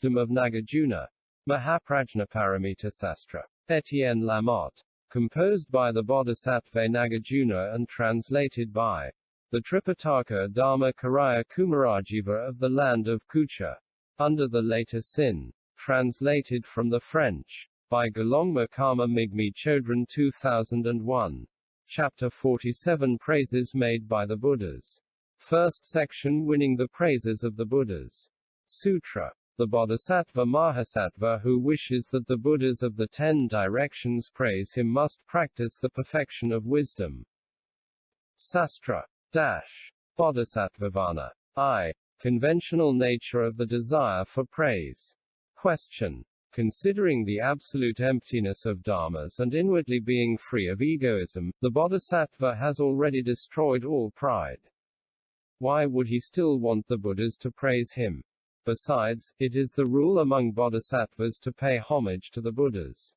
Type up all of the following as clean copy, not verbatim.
wisdom of Nagarjuna. Mahaprajnaparamita Sastra. Etienne Lamotte. Composed by the Bodhisattva Nagarjuna and translated by the Tripitaka Dharma Karaya Kumarajiva of the land of Kucha. Under the later sin. Translated from the French. By Galongma Karma Migmi Chodron 2001. Chapter 47 Praises made by the Buddhas. First section Winning the praises of the Buddhas. Sutra. The Bodhisattva Mahasattva who wishes that the Buddhas of the 10 directions praise him must practice the perfection of wisdom. Sastra. Bodhisattvavana. I. Conventional nature of the desire for praise. Question. Considering the absolute emptiness of dharmas and inwardly being free of egoism, the Bodhisattva has already destroyed all pride. Why would he still want the Buddhas to praise him? Besides, it is the rule among Bodhisattvas to pay homage to the Buddhas.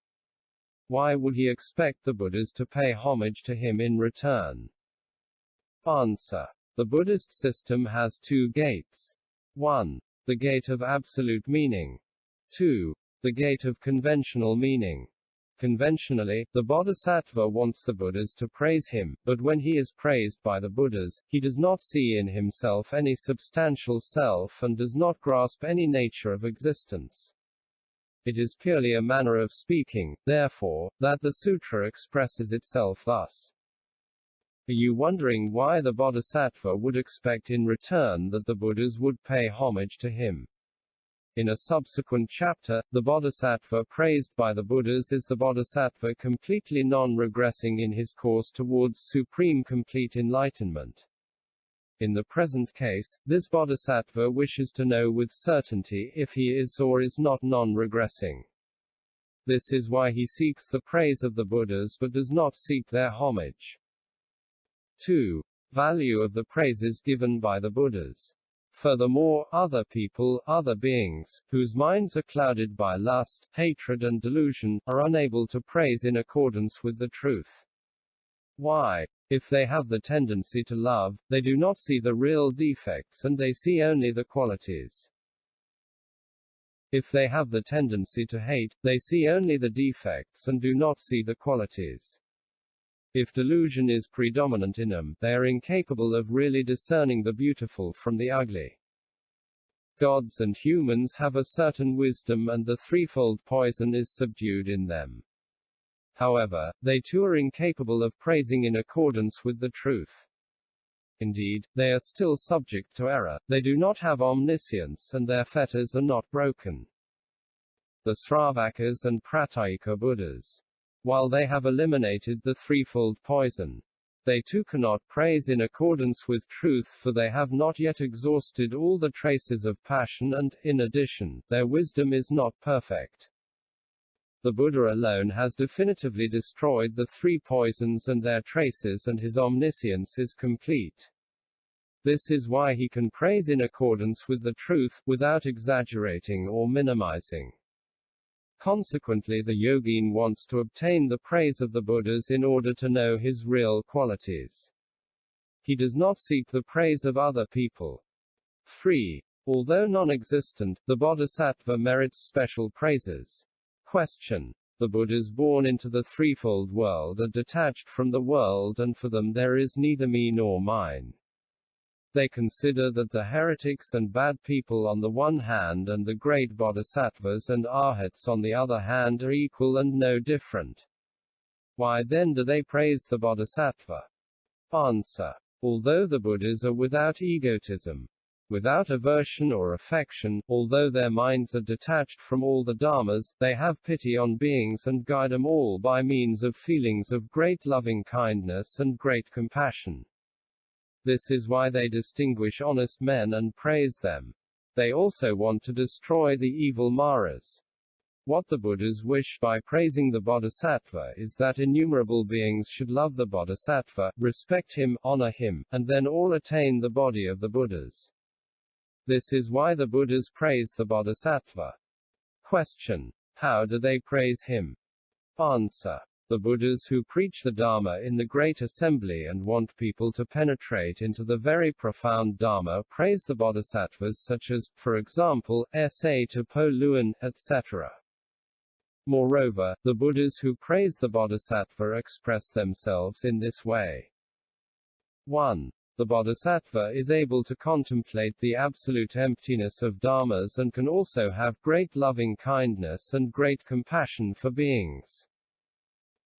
Why would he expect the Buddhas to pay homage to him in return? Answer. The Buddhist system has 2 gates. 1. The gate of absolute meaning. 2. The gate of conventional meaning. Conventionally, the Bodhisattva wants the Buddhas to praise him, but when he is praised by the Buddhas, he does not see in himself any substantial self and does not grasp any nature of existence. It is purely a manner of speaking, therefore, that the sutra expresses itself thus. Are you wondering why the Bodhisattva would expect in return that the Buddhas would pay homage to him? In a subsequent chapter, the Bodhisattva praised by the Buddhas is the Bodhisattva completely non-regressing in his course towards supreme complete enlightenment. In the present case, this Bodhisattva wishes to know with certainty if he is or is not non-regressing. This is why he seeks the praise of the Buddhas but does not seek their homage. 2. Value of the praises given by the Buddhas. Furthermore, other people, other beings, whose minds are clouded by lust, hatred and delusion, are unable to praise in accordance with the truth. Why? If they have the tendency to love, they do not see the real defects and they see only the qualities. If they have the tendency to hate, they see only the defects and do not see the qualities. If delusion is predominant in them, they are incapable of really discerning the beautiful from the ugly. Gods and humans have a certain wisdom and the threefold poison is subdued in them. However, they too are incapable of praising in accordance with the truth. Indeed, they are still subject to error, they do not have omniscience and their fetters are not broken. The sravakas and pratyekabuddhas. While they have eliminated the threefold poison, they too cannot praise in accordance with truth for they have not yet exhausted all the traces of passion and, in addition, their wisdom is not perfect. The Buddha alone has definitively destroyed the 3 poisons and their traces and his omniscience is complete. This is why he can praise in accordance with the truth, without exaggerating or minimizing. Consequently, the yogin wants to obtain the praise of the Buddhas in order to know his real qualities. He does not seek the praise of other people. 3. Although non-existent, the Bodhisattva merits special praises. Question. The Buddhas born into the threefold world are detached from the world and for them there is neither me nor mine. They consider that the heretics and bad people on the one hand and the great bodhisattvas and arhats on the other hand are equal and no different. Why then do they praise the bodhisattva? Answer. Although the Buddhas are without egotism, without aversion or affection, although their minds are detached from all the dharmas, they have pity on beings and guide them all by means of feelings of great loving kindness and great compassion. This is why they distinguish honest men and praise them. They also want to destroy the evil maras. What the Buddhas wish by praising the Bodhisattva is that innumerable beings should love the Bodhisattva, respect him, honor him, and then all attain the body of the Buddhas. This is why the Buddhas praise the Bodhisattva. Question. How do they praise him? Answer. The Buddhas who preach the Dharma in the great assembly and want people to penetrate into the very profound Dharma praise the Bodhisattvas such as, for example, S.A. to Po Luan, etc. Moreover, the Buddhas who praise the Bodhisattva express themselves in this way. 1. The Bodhisattva is able to contemplate the absolute emptiness of dharmas and can also have great loving kindness and great compassion for beings.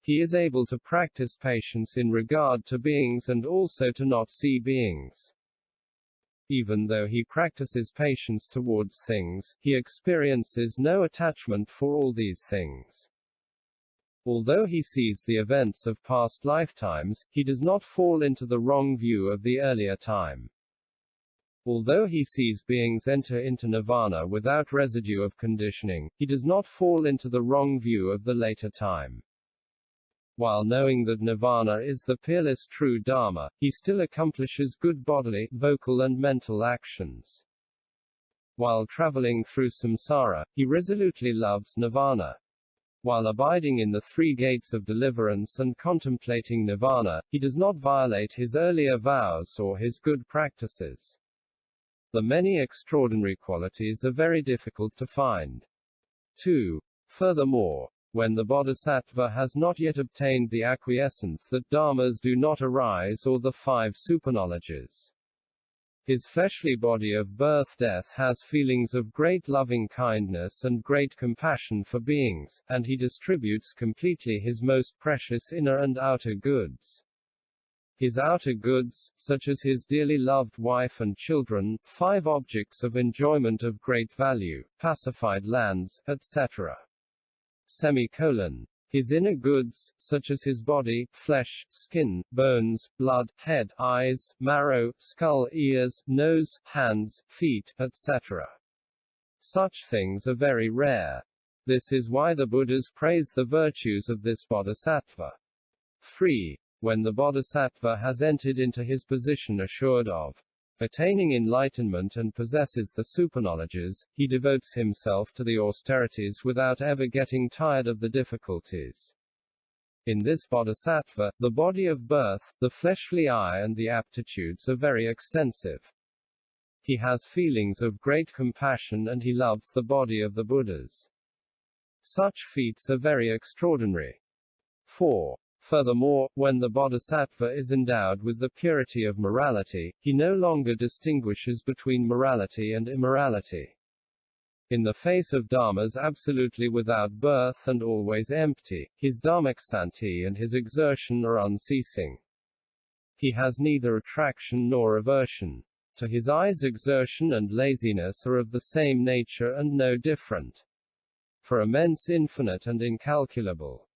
He is able to practice patience in regard to beings and also to not see beings. Even though he practices patience towards things, he experiences no attachment for all these things. Although he sees the events of past lifetimes, he does not fall into the wrong view of the earlier time. Although he sees beings enter into nirvana without residue of conditioning, he does not fall into the wrong view of the later time. While knowing that nirvana is the peerless true Dharma, he still accomplishes good bodily, vocal and mental actions. While traveling through samsara, he resolutely loves nirvana. While abiding in the three gates of deliverance and contemplating nirvana, he does not violate his earlier vows or his good practices. The many extraordinary qualities are very difficult to find. 2. Furthermore, when the Bodhisattva has not yet obtained the acquiescence that dharmas do not arise or the 5 superknowledges, his fleshly body of birth-death has feelings of great loving-kindness and great compassion for beings, and he distributes completely his most precious inner and outer goods. His outer goods, such as his dearly loved wife and children, 5 objects of enjoyment of great value, pacified lands, etc. His inner goods, such as his body, flesh, skin, bones, blood, head, eyes, marrow, skull, ears, nose, hands, feet, etc. Such things are very rare. This is why the Buddhas praise the virtues of this bodhisattva. 3. When the bodhisattva has entered into his position assured of attaining enlightenment and possesses the superknowledges, he devotes himself to the austerities without ever getting tired of the difficulties. In this bodhisattva, the body of birth, the fleshly eye and the aptitudes are very extensive. He has feelings of great compassion and he loves the body of the Buddhas. Such feats are very extraordinary. 4. Furthermore, when the bodhisattva is endowed with the purity of morality, he no longer distinguishes between morality and immorality. In the face of dharmas absolutely without birth and always empty, his dharmaksanti and his exertion are unceasing. He has neither attraction nor aversion. To his eyes exertion and laziness are of the same nature and no different. For immense, infinite and incalculable